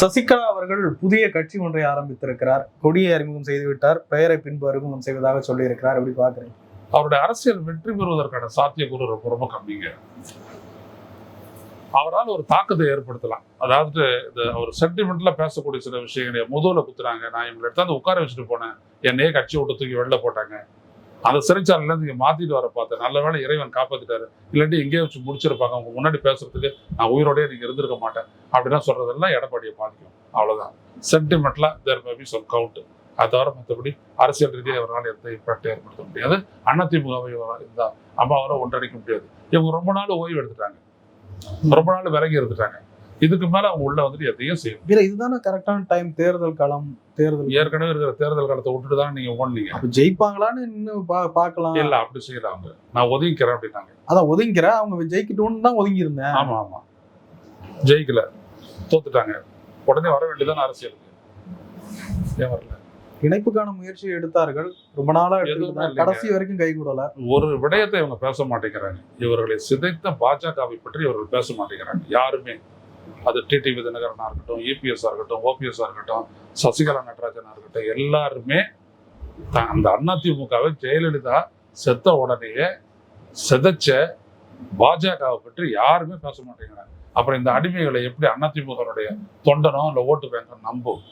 சசிகலா அவர்கள் புதிய கட்சி ஒன்றை ஆரம்பித்திருக்கிறார். கொடியை அறிமுகம் செய்துவிட்டார், பெயரை பின்பு அறிமுகம் செய்வதாக சொல்லியிருக்கிறார். எப்படி பாக்குறீங்க? அவருடைய அரசியல் வெற்றி பெறுவதற்கான சாத்தியக்கூறு ரொம்ப ரொம்ப கம்மிங்க. அவரால் ஒரு தாக்கத்தை ஏற்படுத்தலாம். அதாவது அவர் சென்டிமெண்ட்ல பேசக்கூடிய சில விஷயங்களை முதுகுல குத்துறாங்க. நான் இவங்களை எடுத்தாந்து உட்கார வச்சுட்டு போனேன், என்னையே கட்சி விட்டு தூக்கி வெளில போட்டாங்க, அந்த சிறைச்சாலையில இருந்து இங்க மாத்திட்டு வர பார்த்தேன், நல்ல வேளை இறைவன் காப்பாத்திட்டாரு, இல்லாட்டி எங்கேயே வச்சு முடிச்சிருப்பாங்க, அவங்க முன்னாடி பேசுறதுக்கு நான் உயிரோடய நீங்க இருந்திருக்க மாட்டேன் அப்படின்னா சொல்றதெல்லாம் எடப்பாடியை பாதிக்கும். அவ்வளவுதான். சென்டிமெண்ட்ல தேர் மே பி சம் கவுண்ட். அது தவிர மற்றபடி அரசியல் ரீதியாக அவரால் எந்த இம்பாக்ட் ஏற்படுத்த முடியாது. அதிமுகவை இந்த அம்மாவால் ஒன்றடைக்க முடியாது. இவங்க ரொம்ப நாள் ஓய்வு எடுத்துட்டாங்க, ரொம்ப நாள் விலகி இருந்துட்டாங்க. இதுக்கு மேல அவங்க உள்ள வந்துட்டு எதையும் செய்யும். இதுதானே கரெக்டான டைம். தேர்தல் காலம், தேர்தல் ஏற்கனவே இருக்கிற தேர்தல் காலத்தை விட்டுட்டு தான் நீங்க ஓடுனீங்க. ஜெயிப்பாங்களான்னு இன்னும் பாக்கலாம். இல்ல அப்படி செய்யறாங்க. நான் ஒதுங்கிக்கிறேன் அப்படின்னாங்க. அதான் ஒதுங்கிக்கிறேன், அவங்க ஜெயிக்கட்டும்னு தான் ஒதுங்கி இருந்தேன். ஆமா ஆமா, ஜெயிக்கல, தோத்துட்டாங்க. உடனே வர வேண்டியதான அரசியலுக்கு ஏன் வரல? இணைப்புக்கான முயற்சியை எடுத்தார்கள், ரொம்ப நாளா கடைசி வரைக்கும் கை கூடல. ஒரு விடயத்தை இவங்க பேச மாட்டேங்கிறாங்க. இவர்களை சிதைத்த பாஜகவை பற்றி இவர்கள் பேச மாட்டேங்கிறாங்க யாருமே. அது டிடிவி தினகரனா இருக்கட்டும், இபிஎஸ் இருக்கட்டும், ஓபிஎஸ் இருக்கட்டும், சசிகலா நடராஜனா இருக்கட்டும், எல்லாருமே அந்த அதிமுகவை ஜெயலலிதா செத்த உடனேயே சிதைச்ச பாஜகவை பற்றி யாருமே பேச மாட்டேங்கிறாங்க. அப்புறம் இந்த அடிமைகளை எப்படி அதிமுகவுடைய தொண்டனோ இல்ல ஓட்டு பேங்க் நம்பும்?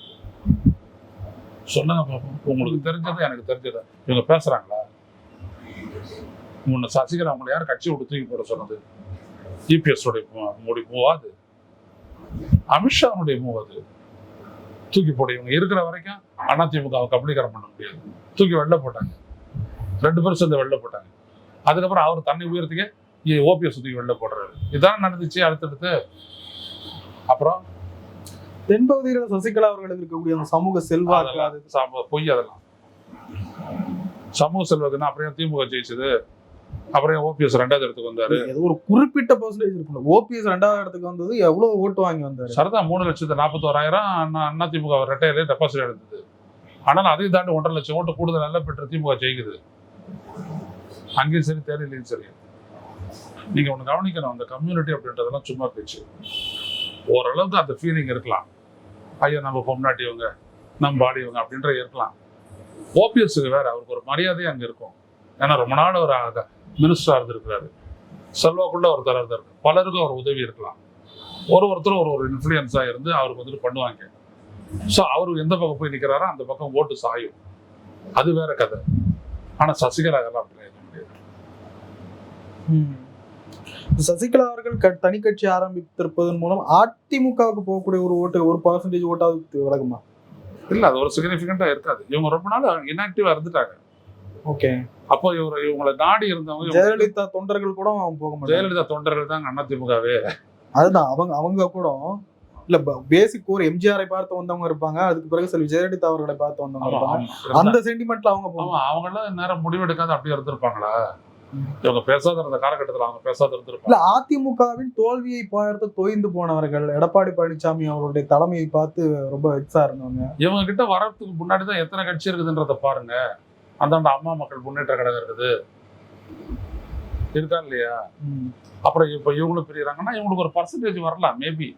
சொல்லுங்க பாப்போம். உங்களுக்கு தெரிஞ்சது எனக்கு தெரிஞ்சது இவங்க பேசுறாங்களா? முன்ன சசிகலா அவங்களை யார் கட்சி விட்டு தூக்கி போட சொன்னது? இபிஎஸ் உடைய மூவாது, அமித்ஷாவுடைய மூவாது. தூக்கி போட இவங்க இருக்கிற வரைக்கும் அதிமுக கபலீகரம் பண்ண முடியாது. தூக்கி வெளில போட்டாங்க, 2 பேரும் சேர்ந்து வெளில போட்டாங்க. அதுக்கப்புறம் அவர் தன்னை உயரத்துக்கே ஓபிஎஸ் தூக்கி வெளில போடுறாரு. இதான் நடந்துச்சு. அடுத்தடுத்து அப்புறம் தென்பகுதியில் சசிகலா அவர்களுக்கு இருக்கக்கூடிய அந்த சமூக செல்வாக்கு பொய். அதெல்லாம் சமூக செல்வாக்குன்னா அப்புறம் திமுக ஜெயிச்சது, அப்புறம் ஓபிஎஸ் 2வது இடத்துக்கு வந்தாரு. ஒரு குறிப்பிட்ட பர்சன்டேஜ் இருக்கணும். ஓபிஎஸ் 2வது இடத்துக்கு வந்தது எவ்வளவு ஓட்டு வாங்கி வந்தாரு? சரிதான், 3,41,000 அதிமுக ரெட்டையிலே டெபாசிட் எடுத்தது. ஆனால் அதையும் தாண்டி 1.5 லட்சம் ஓட்டு கூடுதல் நல்ல பெற்ற திமுக ஜெயிக்குது. அங்கேயும் சரி, தேர்தலையும் சரி. நீங்க ஒண்ணு கவனிக்கணும், அந்த கம்யூனிட்டி அப்படின்றதெல்லாம் சும்மா பேச்சு. ஓரளவுக்கு அந்த ஃபீலிங் இருக்கலாம். ஐயோ நம்ம பொம்நாட்டி இவங்க, நம்ம பாடி இவங்க அப்படின்ற இருக்கலாம். ஓபிஎஸ்க்கு வேற, அவருக்கு ஒரு மரியாதையே அங்க இருக்கும். ஏன்னா ரொம்ப நாள் ஒரு மினிஸ்டரா இருந்திருக்கிறாரு, செல்வாக்குள்ள ஒருத்தராக இருந்தாரு, பலருக்கும் அவர் உதவி இருக்கலாம். ஒருத்தரும் ஒரு இன்ஃப்ளூயன்ஸா இருந்து அவருக்கு வந்துட்டு பண்ணுவாங்க. ஸோ அவரு எந்த பக்கம் போய் நிற்கிறாரோ அந்த பக்கம் ஓட்டு சாயும். அது வேற கதை. ஆனா சசிகலா அதெல்லாம் அப்படி இருக்க முடியாது. சசிகலா அவர்கள் தனி கட்சி ஆரம்பித்திருப்பதன் மூலம் அதிமுகவுக்கு போகக்கூடிய ஒரு ஓட்டு, ஒரு பர்சன்டேஜ் ஓட்டாவது விலகுமா? இல்ல, அது ஒரு சிக்னிபிகண்டா இருக்காது. இவங்க ரொம்ப நாள் இன்ஆக்டிவா இருந்துட்டாங்க. ஓகே. அப்போ இவங்களை நாடி இருந்தவங்க ஜெயலலிதா தொண்டர்கள் கூட போக மாட்டாங்க. ஜெயலலிதா தொண்டர்கள் தான் அதிமுகவே. அதுதான் அவங்க கூட இல்ல, பேசிக் ஒரு எம்ஜிஆரை பார்த்து வந்தவங்க இருப்பாங்க, அதுக்கு பிறகு சில ஜெயலலிதா அவர்களை பார்த்து வந்தவங்க இருப்பாங்க. அந்த சென்டிமெண்ட்ல அவங்க எல்லாம் நேரம் முடிவெடுக்காத அப்படியே இருந்திருப்பாங்களா? இவங்க பேசாத இருந்த காலகட்டத்தில் அவங்க பேசாத இருந்திருப்பாங்க. இல்ல, அதிமுகவின் தோல்வியை பார்த்து தொய்ந்து போனவர்கள் எடப்பாடி பழனிசாமி அவருடைய தலைமையை பார்த்து ரொம்ப வெக்ஸா இருந்தவங்க. இவங்க கிட்ட வரதுக்கு முன்னாடிதான் எத்தனை கட்சி இருக்குதுன்றத பாருங்க. அந்தாண்ட அம்மா மக்கள் முன்னேற்ற கழகம் இருக்குது, இருக்கா இல்லையா? அப்புறம் இப்ப இவங்களும் பிரிகிறாங்கன்னா இவங்களுக்கு ஒரு பர்சன்டேஜ் வரலாம், மேபி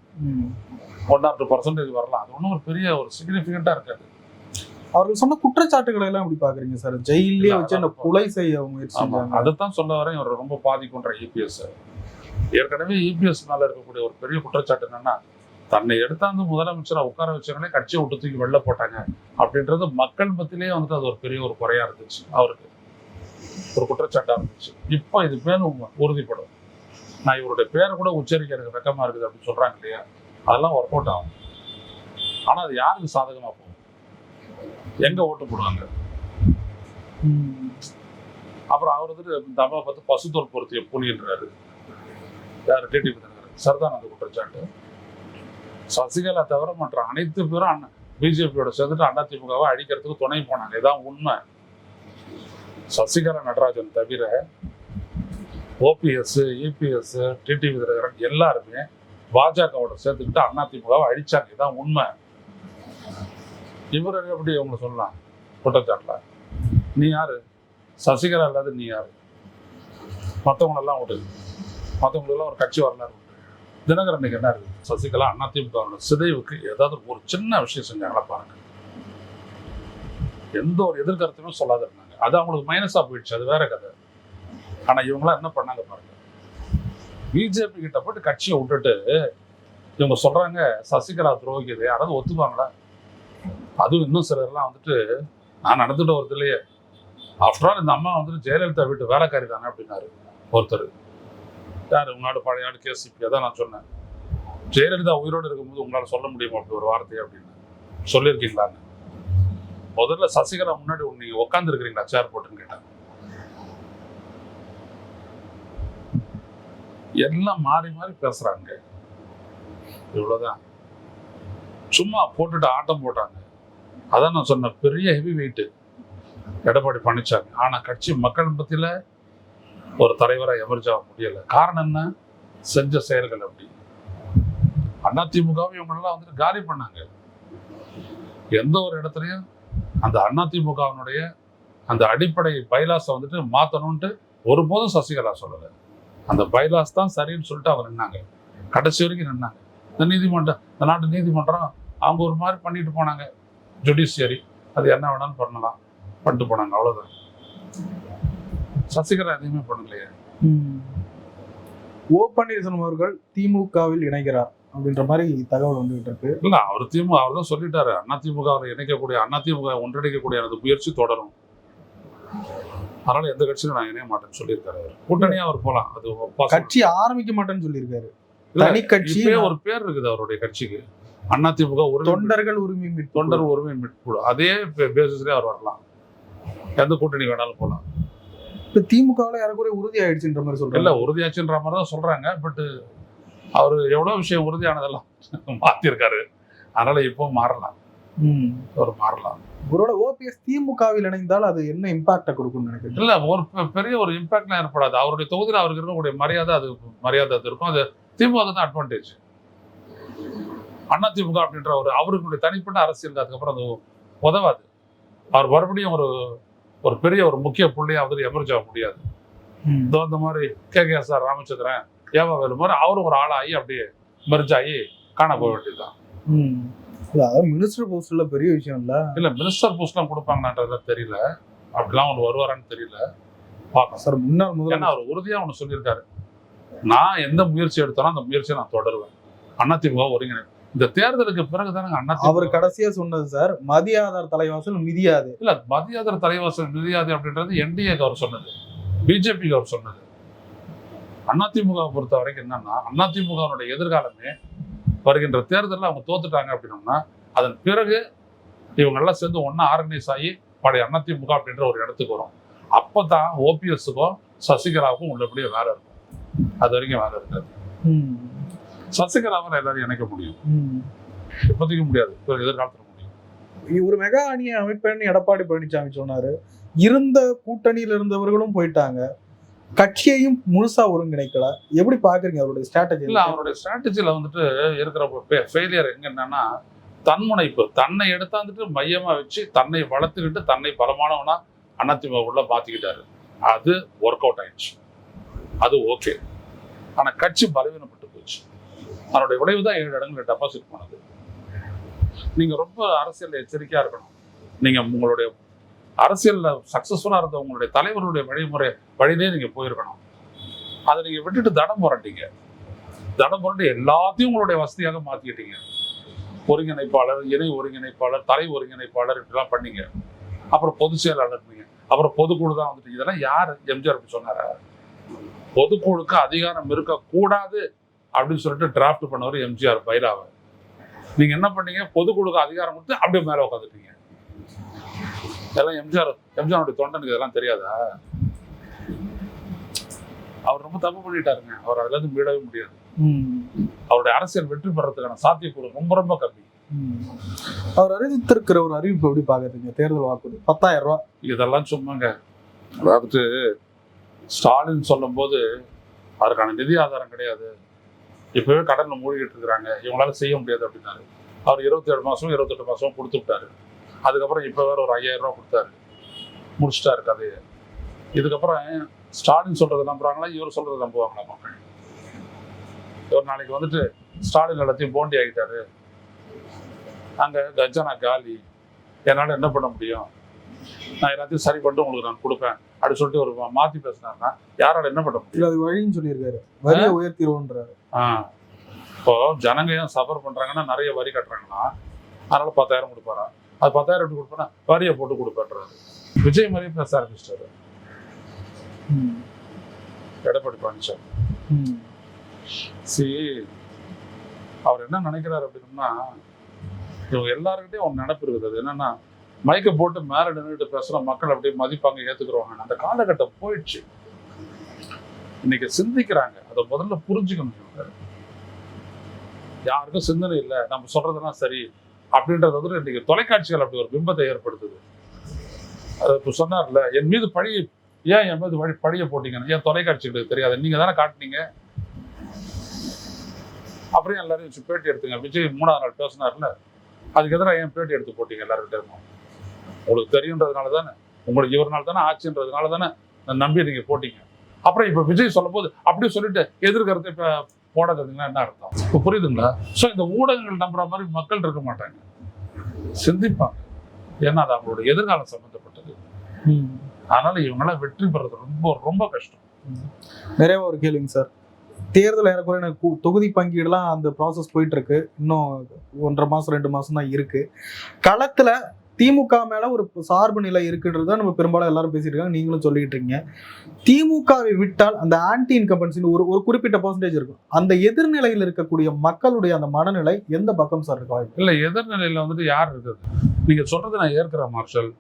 1 or 2% வரலாம். அது ஒன்றும் ஒரு பெரிய ஒரு சிக்னிபிகண்டா இருக்காது. அவர்கள் சொன்ன குற்றச்சாட்டுகளை எல்லாம் எப்படி பாக்குறீங்க சார்? ஜெயிலே வச்சு என்ன கொலை செய்ய முயற்சி. அதைத்தான் சொல்ல வரேன், இவர் ரொம்ப பாதிக்குன்ற இபிஎஸ். ஏற்கனவே இபிஎஸ் மேல இருக்கக்கூடிய ஒரு பெரிய குற்றச்சாட்டு என்னன்னா, தன்னை எடுத்தாந்து முதலமைச்சரை உட்கார வச்சவங்களே கட்சியை விட்டு தூக்கி வெளில போட்டாங்க அப்படின்றது மக்கள் மத்தியிலேயே வந்துட்டு அது ஒரு பெரிய ஒரு குறையா இருந்துச்சு. அவருக்கு ஒரு குற்றச்சாட்டா இருந்துச்சு. இப்போ இது மேலும் உறுதிப்படும். நான் இவருடைய பேரை கூட உச்சரிக்க எனக்கு வெக்கமா இருக்குது அப்படின்னு சொல்றாங்க இல்லையா? அதெல்லாம் ஒர்க் அவுட் ஆகும். ஆனா அது யாருக்கு சாதகமா போகும்? எங்க ஓட்டு போடுவாங்க? அப்புறம் அவர் வந்துட்டு இந்த அம்மா பார்த்து பசுத்தோல் பொருத்திய புலின்றாரு. யாரு? டிடிவி தினகரன். சரிதான் அந்த குற்றச்சாட்டு. சசிகலா தவிர மற்ற அனைத்து பேரும் பிஜேபியோட சேர்ந்துட்டு அதிமுகவை அழிக்கிறதுக்கு துணை போனாங்க. இதான் உண்மை. சசிகலா நடராஜன் தவிர ஓபிஎஸ், இபிஎஸ், டிடிவி தினகரன் எல்லாருமே பாஜகவோட சேர்த்துக்கிட்டு அதிமுகவை அழிச்சாங்க. இதான் உண்மை. இவர் எப்படி அவங்க சொல்லலாம் குற்றச்சாட்டுல? நீ யாரு? சசிகலா இல்லாத நீ யாரு? மற்றவங்களெல்லாம் விட்டு, மற்றவங்களெல்லாம் ஒரு கட்சி வரலாறு உண்டு. தினகரன் இன்னைக்கு என்ன இருக்கு? சசிகலா அதிமுக சிதைவுக்கு ஏதாவது ஒரு சின்ன விஷயம் செஞ்சாங்களா பாருங்க. எந்த ஒரு எதிர்கருத்துமே சொல்லாத இருந்தாங்க. அது அவங்களுக்கு மைனஸா போயிடுச்சு, அது வேற கதை. ஆனா இவங்களாம் என்ன பண்ணாங்க பாருங்க. பிஜேபி கிட்ட போட்டு கட்சியை விட்டுட்டு இவங்க சொல்றாங்க சசிகலா துரோகிது, யாராவது ஒத்துப்பாங்களா? அதுவும் இன்னும் சிலர்லாம் வந்துட்டு நான் நடந்துட்டு வருது இல்லையே, ஆஃப்டர் ஆல் இந்த அம்மா வந்துட்டு ஜெயலலிதா வீட்டு வேலைக்காரி தானே அப்படின்னாரு ஒருத்தர். யார்? உங்களோட பழைய ஆடு கேசிபி. அதான் நான் சொன்னேன், ஜெயலலிதா உயிரோடு இருக்கும்போது உங்களால் சொல்ல முடியுமா அப்படி ஒரு வார்த்தையை அப்படின்னு சொல்லியிருக்கீங்களான்னு. முதல்ல சசிகலா முன்னாடி நீங்க உட்காந்து இருக்கிறீங்களா சேர் போட்டுன்னு கேட்டாங்க. எல்லாம் மாறி மாறி பேசுறாங்க. இவ்வளவுதான். சும்மா போட்டுட்டு ஆட்டம் போட்டாங்க. அதான் நான் சொன்ன பெரிய ஹெவி வெயிட் எடப்பாடி பழனிசாமி. ஆனா கட்சி மக்கள் மத்தியில ஒரு தலைவராக எமர்ஜ் ஆக முடியல. காரணம் என்ன? செஞ்ச செயல்கள் அப்படி. அதிமுகவை இவங்களெல்லாம் வந்துட்டு காலி பண்ணாங்க. எந்த ஒரு இடத்துலையும் அந்த அதிமுகவினுடைய அந்த அடிப்படை பைலாஸை வந்துட்டு மாற்றணும்ட்டு ஒருபோதும் சசிகலா சொல்லலை. அந்த பைலாஸ் தான் சரின்னு சொல்லிட்டு அவங்க நின்னாங்க, கடைசி வரைக்கும் நின்னாங்க. இந்த நீதிமன்றம், இந்த நாட்டு நீதிமன்றம் அவங்க ஒரு மாதிரி பண்ணிட்டு போனாங்க. ஜுடிஷியரி அது என்ன வேணாலும் பண்ணலாம், பண்ணிட்டு போனாங்க, அவ்வளோதான். சசிகலா எதுவுமே பண்ணலையே. ஓ பன்னீர்செல்வம் அவர்கள் திமுகவில் இணைகிறார் அப்படின்ற மாதிரி தகவல் வந்துகிட்டு இருக்கு. இல்ல, அவர் தான் சொல்லிட்டாரு, அதிமுக இணைக்கக்கூடிய, அதிமுக ஒன்றிணைக்கக்கூடிய அந்த முயற்சி தொடரும், அதனால எந்த கட்சியிலும் நான் இணைய மாட்டேன்னு சொல்லியிருக்காரு. கூட்டணியா அவர் போலாம், அது கட்சி ஆரம்பிக்க மாட்டேன்னு சொல்லியிருக்காரு. தனி கட்சி ஒரு பேர் இருக்குது அவருடைய கட்சிக்கு, அதிமுக தொண்டர் உரிமை மீட்பு. அதே பேசிஸ்லயே அவர் வரலாம், எந்த கூட்டணி வேணாலும் போலாம். இப்ப திமுகவுல யாருக்குரிய உறுதி ஆயிடுச்சுன்ற மாதிரி சொல்றாங்க. இல்ல, உறுதியாச்சுன்ற மாதிரி தான் சொல்றாங்க. பட் அவரு எவ்வளவு விஷயம் உறுதியானதெல்லாம் மாத்திருக்காரு, அதனால இப்போ மாறலாம், அவர் மாறலாம். ஒருவேளை ஓபிஎஸ் திமுகவில் இணைந்தால் அது என்ன இம்பாக்ட கொடுக்கும் நினைக்கிறேன். இல்ல, ஒரு பெரிய ஒரு இம்பாக்ட்லாம் ஏற்படாது. அவருடைய தொகுதியில் அவருக்கு இருக்கக்கூடிய மரியாதை இருக்கும். அது திமுக தான் அட்வான்டேஜ். அதிமுக அப்படின்ற அவருடைய தனிப்பட்ட அரசியல் அதுக்கப்புறம் அது உதவாது. அவர் மறுபடியும் ஒரு பெரிய ஒரு முக்கிய புள்ளியாவது எமர்ஜ் ஆக முடியாது. இந்த மாதிரி KKSR ராமச்சந்திரன், ஏவா வேலு மாதிரி அவரும் ஒரு ஆளாகி அப்படியே மெர்ஜ் ஆகி காண போக வேண்டியதுதான். மினிஸ்டர் போஸ்ட்ல பெரிய விஷயம் இல்ல மினிஸ்டர் போஸ்ட்லாம் கொடுப்பாங்களான்றதுலாம் தெரியல, அப்படிலாம் ஒன்று வருவாரான்னு தெரியல. பார்க்கலாம் சார். முன்னாள் ஏன்னா அவர் உறுதியா ஒன்று சொல்லியிருக்காரு, நான் எந்த முயற்சி எடுத்தாலும் அந்த முயற்சியை நான் தொடருவேன், அதிமுக ஒருங்கிணைப்பு. இந்த தேர்தலுக்கு பிறகுதானே அவர் கடைசியா சொன்னது சார், மதிய ஆதார் தலைவாசல் மிதியாது. இல்ல, மதிய ஆதார் தலைவாசல் மிதியாது அப்படின்றது NDAக்கு அவர் சொன்னது, பிஜேபிக்கு அவர் சொன்னது. அதிமுக பொறுத்த வரைக்கும் என்னன்னா, அதிமுகவுடைய எதிர்காலமே வருகின்ற தேர்தலில் அவங்க தோத்துட்டாங்க அப்படின்னோம்னா, அதன் பிறகு இவங்க எல்லாம் சேர்ந்து ஒன்னா ஆர்கனைஸ் ஆகி பழைய அதிமுக அப்படின்ற ஒரு இடத்துக்கு வரும். அப்பதான் ஓபிஎஸ்க்கும் சசிகலாவுக்கும் உள்ளபடியே வேலை இருக்கும். அது வரைக்கும் வேலை இருக்காது. சசிகலாவால் எல்லாரும் இணைக்க முடியும், இப்போதைக்கு முடியாது, எதிர்காலத்தில் முடியும். ஒரு மெகா அணியை அமைப்பேன்னு எடப்பாடி பழனிசாமி சொன்னாரு. இருந்த கூட்டணியில இருந்தவர்களும் போயிட்டாங்க, கட்சியையும் முழுசா ஒருங்கிணைக்கல. எப்படி பாக்குறீங்க அவருடைய ஸ்ட்ராட்டஜி? இல்ல, அவருடைய ஸ்ட்ராட்டஜில வந்துட்டு இருக்கிற ஃபெயிலியர் எங்க என்னன்னா, தன்முனைப்பு. தன்னை எடுத்தாந்துட்டு மையமா வச்சு தன்னை வளர்த்துக்கிட்டு தன்னை பலமானவனா அதிமுக உள்ள மாத்திக்கிட்டாரு. அது ஒர்க் அவுட் ஆயிடுச்சு, அது ஓகே. ஆனா கட்சி பலவீனப்பட்டு போச்சு. அதனுடைய விளைவு தான் 7 இடங்களில் டெபாசிட் பண்ணது. நீங்க ரொம்ப அரசியல் எச்சரிக்கையா இருக்கணும். நீங்க உங்களுடைய அரசியல்ல சக்சஸ்ஃபுல்லா இருந்த உங்களுடைய தலைவர்களுடைய வழியிலே நீங்க போயிருக்கணும். அதை நீங்க விட்டுட்டு தடம் புரட்டிங்க. தடம் புரட்டி எல்லாத்தையும் உங்களுடைய வசதியாக மாத்திக்கிட்டீங்க. ஒருங்கிணைப்பாளர், இணை ஒருங்கிணைப்பாளர், தலை ஒருங்கிணைப்பாளர் இப்படிலாம் பண்ணீங்க. அப்புறம் பொதுச் செயலாளர், அப்புறம் பொதுக்குழு தான் வந்துட்டு. இதெல்லாம் யார் எம்ஜிஆர் அப்படி சொன்னாரா? பொதுக்குழுக்கு அதிகாரம் இருக்கக்கூடாது அப்படின்னு சொல்லிட்டு டிராஃப்ட் பண்ணவர் எம்ஜிஆர் பைலாவை. நீங்க என்ன பண்ணீங்க? பொதுக்குழுக்கு அதிகாரம் கொடுத்து அப்படியே மேல உட்காந்துட்டீங்க. இதெல்லாம் எம்ஜிஆருடைய தொண்டனுக்கு இதெல்லாம் தெரியாதா? அவர் ரொம்ப தப்பு பண்ணிட்டாருங்க. அவர் அதுல இருந்து மீளவே முடியாது. அவருடைய அரசியல் வெற்றி பெறதுக்கான சாத்தியக்கூறு ரொம்ப ரொம்ப கம்மி. அவர் அறிவித்திருக்கிற ஒரு அறிவிப்பு எப்படி பாக்குறீங்க? தேர்தல் வாக்குறுதி 10,000 ரூபாய், இதெல்லாம் சும்மாங்க. அதாவது ஸ்டாலின் சொல்லும் போது அதற்கான நிதி ஆதாரம் கிடையாது, இப்பவே கடன்ல மூழ்கிட்டு இருக்கிறாங்க, இவங்களால செய்ய முடியாது அப்படின்னாரு. அவர் 27 மாசம் 28 மாசம் கொடுத்து விட்டாரு. அதுக்கப்புறம் இப்ப வேற ஒரு 5,000 ரூபாய் கொடுத்தாரு, முடிச்சிட்டாரு கதையை. இதுக்கப்புறம் ஸ்டாலின் சொல்றதை நம்புறாங்களா, இவர் சொல்றதை நம்புவாங்களா மக்கள்? ஒரு நாளைக்கு வந்துட்டு ஸ்டாலின் எல்லாத்தையும் போண்டி ஆகிட்டாரு, அங்க கஜானா காலி, என்னால என்ன பண்ண முடியும், நான் எல்லாத்தையும் சரி பண்ணிட்டு உங்களுக்கு நான் கொடுப்பேன் அப்படின்னு சொல்லிட்டு ஒரு மாத்தி பேசினாருன்னா யாரால என்ன பண்ண முடியும்? அது வழின்னு சொல்லியிருக்காரு, வரியை உயர்த்திடுவோன்றாரு. இப்போ ஜனங்க ஏன் சஃபர் பண்றாங்கன்னா நிறைய வரி கட்டுறாங்கன்னா அதனால 10,000 கொடுப்பாரா, அது 10,000 எப்படி கொடுப்பேன்னா வரியை போட்டு கொடுப்பேன்றாரு. விஜய் மாதிரியே பேச ஆரம்பிச்சிட்டாரு எடப்பாடி பழனிசாமி. அவர் என்ன நினைக்கிறாரு அப்படின்னா, இவங்க எல்லாருக்கிட்டையும் அவங்க நினைப்பு இருக்குது. அது என்னன்னா மைக்கை போட்டு மேல நின்றுட்டு பேசுற மக்கள் அப்படியே மதிப்பாங்க, ஏத்துக்கிறவங்க. அந்த காலகட்டம் போயிடுச்சு. இன்னைக்கு சிந்திக்கிறாங்க, அதை முதல்ல புரிஞ்சுக்கணும். யாருக்கும் சிந்தனை இல்லை, நம்ம சொல்றதெல்லாம் சரி அப்படின்றது வந்து இன்னைக்கு தொலைக்காட்சிகள் அப்படி ஒரு பிம்பத்தை ஏற்படுத்துது. அது இப்போ சொன்னார்ல, என் மீது பழி, ஏன் என் மீது பழிய போட்டீங்கன்னு ஏன் தொலைக்காட்சிகளுக்கு தெரியாது, நீங்க தானே காட்டினீங்க. அப்படியே எல்லாரும் வச்சு பேட்டி எடுத்துங்க. விஜய் 3ஆவது நாள் பேசினார்ல, அதுக்கு எதிராக ஏன் பேட்டி எடுத்து போட்டீங்க எல்லாருக்கிட்ட இருந்தோம்? உங்களுக்கு தெரியுன்றதுனால தானே, உங்களுக்கு இவர்னால தானே ஆச்சுன்றதுனால தானே நம்பி நீங்க போட்டீங்க. அப்புறம் இப்ப விஜய் சொல்லும் போது அப்படியே சொல்லிட்டு எதிர்கருத்தை இப்ப போடாதீங்கன்னா என்ன அர்த்தம்? இப்ப புரியுதுங்களா? சோ இந்த ஊடகங்கள் நம்புற மாதிரி மக்கள் இருக்க மாட்டாங்க, சிந்திப்பாங்க. ஏன்னா அது அவங்களோட எதிர்காலம் சம்பந்தப்பட்டது. அதனால இவங்களாம் வெற்றி பெறது ரொம்ப ரொம்ப கஷ்டம். நிறைய ஒரு கேள்விங்க சார், தேர்தல் ஏறக்குறைய தொகுதி பங்கீடுலாம் அந்த ப்ராசஸ் போயிட்டு இருக்கு. இன்னும் 1.5 மாசம் 2 மாசம் தான் இருக்கு. களத்துல திமுக மேல ஒரு சார்பு நிலை இருக்குன்றத நம்ம பெரும்பாலும் எல்லாரும் பேசிட்டு இருக்காங்க, நீங்களும் சொல்லிட்டு இருக்கீங்க. திமுகவை விட்டால் அந்த ஆன்டி இன்கம்பன்சி ஒரு குறிப்பிட்ட பெர்சன்டேஜ் இருக்கும். அந்த எதிர்நிலையில் இருக்கக்கூடிய மக்களுடைய அந்த மனநிலை எந்த பக்கம் சார் இருக்கு? இல்ல, எதிர்நிலையில வந்துட்டு யார் இருக்குது? நீங்க சொல்றது நான் ஏற்கிறேன் மார்ஷல்.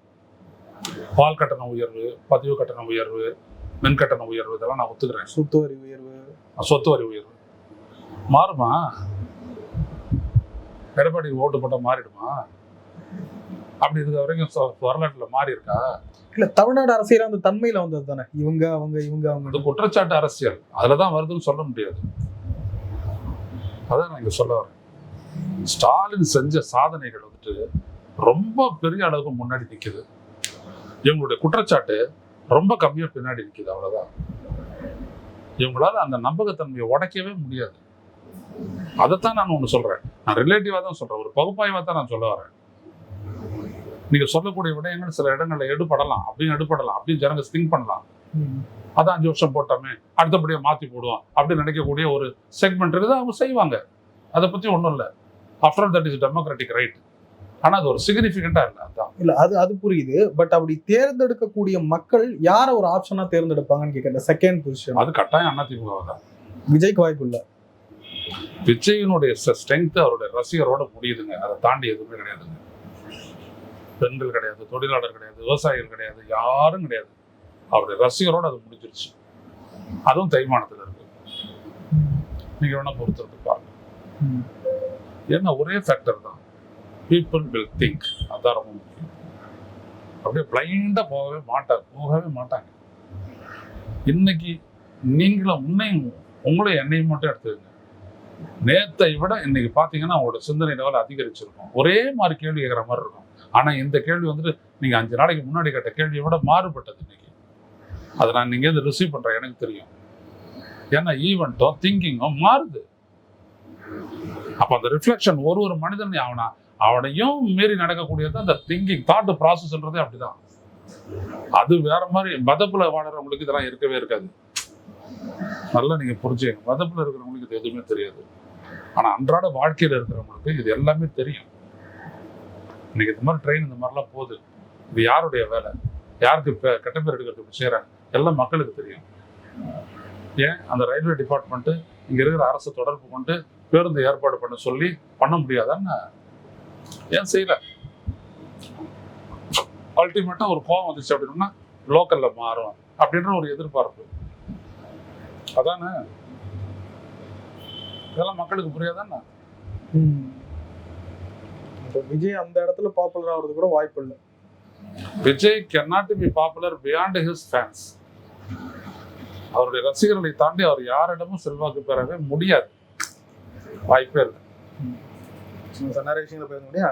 பால் கட்டண உயர்வு, பதிவு கட்டண உயர்வு, மின் கட்டண உயர்வு, இதெல்லாம் நான் ஒத்துக்கிறேன். சொத்து வரி உயர்வு, சொத்து வரி உயர்வு மாறுமா? எடப்பாடி ஓட்டு போட்டா மாறிடுமா? அப்படி இருக்க வரைக்கும் வரலாற்றுல மாறி இருக்கா? இல்ல, தமிழ்நாடு அரசியல் அந்த தன்மையில வந்தது தானே, இவங்க அவங்க இவங்க அவங்க குற்றச்சாட்டு அரசியல் அதுலதான் வருதுன்னு சொல்ல முடியாது. அதான் நான் இங்க சொல்ல வரேன். ஸ்டாலின் செஞ்ச சாதனைகள் வந்துட்டு ரொம்ப பெரிய அளவுக்கு முன்னாடி நிக்குது, இவங்களுடைய குற்றச்சாட்டு ரொம்ப கம்மியா பின்னாடி நிக்குது, அவ்வளவுதான். இவங்களால அந்த நம்பகத்தன்மையை உடைக்கவே முடியாது. அதைத்தான் நான் ஒண்ணு சொல்றேன், நான் ரிலேட்டிவா தான் சொல்றேன், ஒரு பகுப்பாய்வா தான் நான் சொல்ல வரேன். நீங்க சொல்லக்கூடிய விடயங்கள் சில இடங்கள்ல எடுபடலாம், அப்படின்னு ஜனங்க திங்க் பண்ணலாம். அதான் 5 வருஷம் போட்டோமே, அடுத்தபடியா மாத்தி போடுவோம் அப்படின்னு நினைக்கக்கூடிய ஒரு செக்மெண்ட் இருக்குது, அவங்க செய்வாங்க. அதை பத்தி ஒண்ணும் இல்லை. After all that is democratic right. ஆனா அது ஒரு சிக்னிஃபிகண்டா இல்லை. அதான் இல்ல, அது புரியுது. பட் அப்படி தேர்ந்தெடுக்கக்கூடிய மக்கள் யார ஒரு ஆப்ஷனா தேர்ந்தெடுப்பாங்கன்னு கேட்க, செகண்ட் பொசிஷன் அது கட்டாயம் அதிமுக தான். விஜய்க்கு வாய்ப்பு இல்லை. விஜயினுடைய ஸ்ட்ரென்த் அவருடைய ரசிகரோட முடியுதுங்க, அதை தாண்டி எதுவுமே கிடையாதுங்க. பெண்கள் கிடையாது, தொழிலாளர் கிடையாது, விவசாயிகள் கிடையாது, யாரும் கிடையாது. அவருடைய ரசிகரோடு அது முடிஞ்சிருச்சு. அதுவும் தேய்மானத்துல இருக்கு. நீங்க வேணா பொறுத்து பாருங்க. ஏன்னா ஒரே ஃபேக்டர் தான், பீப்புள் வில் திங்க். அதான் ரொம்ப முக்கியம். அப்படியே பிளைண்டா போகவே மாட்டாங்க. இன்னைக்கு நீங்களும் உங்களையும் என்னையும் மட்டும் எடுத்துக்கங்க. நேத்தை விட இன்னைக்கு பாத்தீங்கன்னா அவங்களோட சிந்தனை லெவல் அதிகரிச்சிருக்கும். ஒரே மாதிரி கேள்வி கேட்கிற மாதிரி இருக்கும். ஆனா இந்த கேள்வி வந்துட்டு நீங்க 5 நாளைக்கு முன்னாடி கேட்ட கேள்வியை விட மாறுபட்டது இன்னைக்கு. அதை நான் நீங்க ரிசீவ் பண்றேன், எனக்கு தெரியும். ஏன்னா ஈவெண்ட்டும் திங்கிங்கும் மாறுது. அப்ப அந்த ரிஃப்ளெக்ஷன் ஒரு மனிதன் அவனையும் மீறி நடக்கக்கூடியது அந்த திங்கிங், தாட் ப்ராசஸ்ன்றதே அப்படிதான். அது வேற மாதிரி. மதப்புல வாழறவங்களுக்கு இதெல்லாம் இருக்கவே இருக்காது. நல்லா நீங்க புரிஞ்சுங்க, மதப்புல இருக்கிறவங்களுக்கு இது எதுவுமே தெரியாது. ஆனா அன்றாட வாழ்க்கையில இருக்கிறவங்களுக்கு இது எல்லாமே தெரியும். இன்னைக்கு இந்த மாதிரி ட்ரெயின் இந்த மாதிரிலாம் போகுது, இது யாருடைய வேலை, யாருக்கு கெட்ட பேர் எடுக்கிறதுக்கு செய்யறாங்க, எல்லாம் மக்களுக்கு தெரியும். ஏன் அந்த ரயில்வே டிபார்ட்மெண்ட் இங்க இருக்கிற அரசு தொடர்பு கொண்டு பேருந்து ஏற்பாடு பண்ண முடியாதான்னு ஏன் செய்யல? அல்டிமேட்டா ஒரு கோவம் வந்துச்சு அப்படின்னா லோக்கல்ல மாறும் அப்படின்ற ஒரு எதிர்பார்ப்பு. அதானே? இதெல்லாம் மக்களுக்கு புரியாதானே? விஜய் அந்த இடத்துல பாப்புலர் ஆகிறது கூட வாய்ப்பு இல்லை. Vijay cannot be popular beyond his fans. அவருடைய ரசிகர்களை தாண்டி அவர் யாரிடமும் செல்வாக்கு பெறவே முடியாது, வாய்ப்பே இல்லை. நிறைய விஷயங்களை பேச முடியும்.